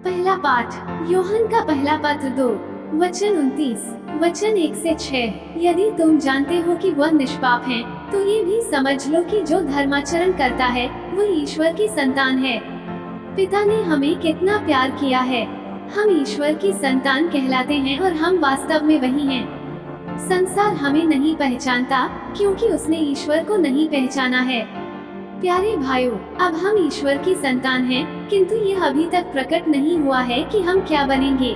पहला पाठ, यूहन्ना का पहला पत्र 2, वचन 29, वचन 1 से 6। यदि तुम जानते हो कि वह निष्पाप हैं, तो ये भी समझ लो कि जो धर्माचरण करता है वो ईश्वर की संतान है। पिता ने हमें कितना प्यार किया है। हम ईश्वर की संतान कहलाते हैं और हम वास्तव में वही हैं। संसार हमें नहीं पहचानता क्योंकि उसने ईश्वर को नहीं पहचाना है। प्यारे भाइयों, अब हम ईश्वर की संतान हैं, किंतु यह अभी तक प्रकट नहीं हुआ है कि हम क्या बनेंगे।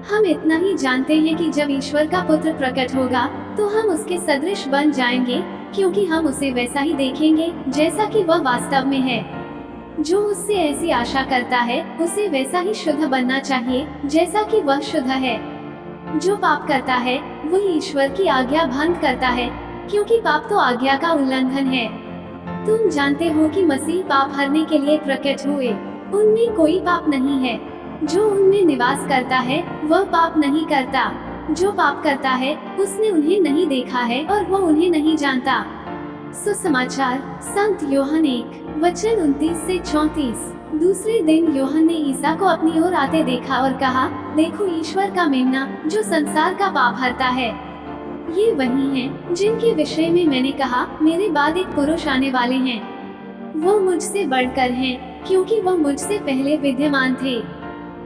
हम इतना ही जानते हैं कि जब ईश्वर का पुत्र प्रकट होगा तो हम उसके सदृश बन जाएंगे, क्योंकि हम उसे वैसा ही देखेंगे जैसा कि वह वास्तव में है। जो उससे ऐसी आशा करता है उसे वैसा ही शुद्ध बनना चाहिए जैसा कि वह शुद्ध है। जो पाप करता है वो ईश्वर की आज्ञा भंग करता है, क्योंकि पाप तो आज्ञा का उल्लंघन है। तुम जानते हो कि मसीह पाप हरने के लिए प्रकट हुए। उनमें कोई पाप नहीं है। जो उनमें निवास करता है वह पाप नहीं करता। जो पाप करता है उसने उन्हें नहीं देखा है और वह उन्हें नहीं जानता। सुसमाचार, संत यूहन्ना 1, वचन 29 से 34। दूसरे दिन यूहन्ना ने ईसा को अपनी ओर आते देखा और कहा, देखो ईश्वर का मेमना जो संसार का पाप हरता है। ये वही हैं जिनके विषय में मैंने कहा, मेरे बाद एक पुरुष आने वाले हैं। वो मुझसे बढ़कर हैं, क्योंकि वो मुझसे पहले विद्यमान थे।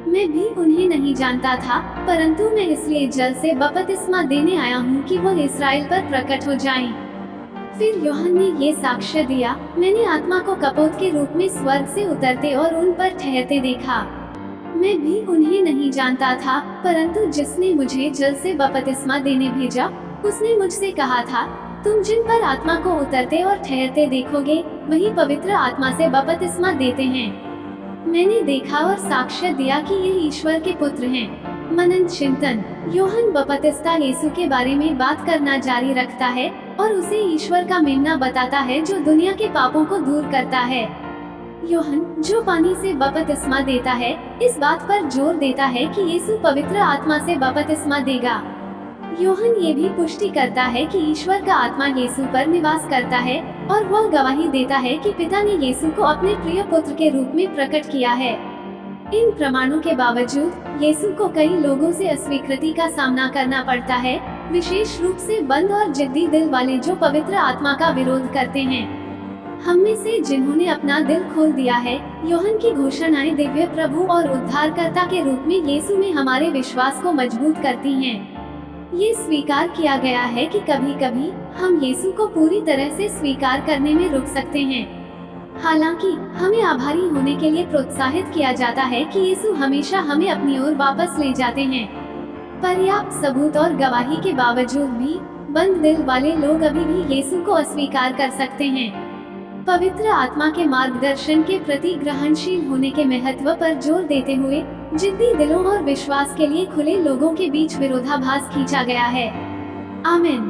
मैं भी उन्हें नहीं जानता था, परंतु मैं इसलिए जल से बपतिस्मा देने आया हूँ कि वो इस्राएल पर प्रकट हो जाएं। फिर यूहन्ना ने ये साक्ष्य दिया, मैंने आत्मा को कपोत के रूप में स्वर्ग से उतरते और उन पर ठहरते देखा। मैं भी उन्हें नहीं जानता था, परंतु जिसने मुझे जल से बपतिस्मा देने भेजा उसने मुझसे कहा था, तुम जिन पर आत्मा को उतरते और ठहरते देखोगे वही पवित्र आत्मा से बपतिस्मा देते हैं। मैंने देखा और साक्ष्य दिया कि ये ईश्वर के पुत्र हैं। मनन चिंतन, यूहन्ना बपतिस्ता यीशु के बारे में बात करना जारी रखता है और उसे ईश्वर का मेमना बताता है जो दुनिया के पापों को दूर करता है। यूहन्ना जो पानी से बपतिस्मा देता है इस बात पर जोर देता है कि यीशु पवित्र आत्मा से बपतिस्मा देगा। यूहन्ना ये भी पुष्टि करता है कि ईश्वर का आत्मा यीशु पर निवास करता है और वह गवाही देता है कि पिता ने यीशु को अपने प्रिय पुत्र के रूप में प्रकट किया है। इन प्रमाणों के बावजूद यीशु को कई लोगों से अस्वीकृति का सामना करना पड़ता है, विशेष रूप से बंद और जिद्दी दिल वाले जो पवित्र आत्मा का विरोध करते हैं। हम में से जिन्होंने अपना दिल खोल दिया है, यूहन्ना की घोषणाएं दिव्य प्रभु और उद्धारकर्ता के रूप में यीशु में हमारे विश्वास को मजबूत करती हैं। ये स्वीकार किया गया है कि कभी कभी हम यीशु को पूरी तरह से स्वीकार करने में रुक सकते हैं। हालांकि हमें आभारी होने के लिए प्रोत्साहित किया जाता है कि यीशु हमेशा हमें अपनी ओर वापस ले जाते हैं। पर्याप्त सबूत और गवाही के बावजूद भी बंद दिल वाले लोग अभी भी यीशु को अस्वीकार कर सकते हैं। पवित्र आत्मा के मार्गदर्शन के प्रति ग्रहणशील होने के महत्व पर जोर देते हुए जिद्दी दिलों और विश्वास के लिए खुले लोगों के बीच विरोधाभास खींचा गया है। आमीन।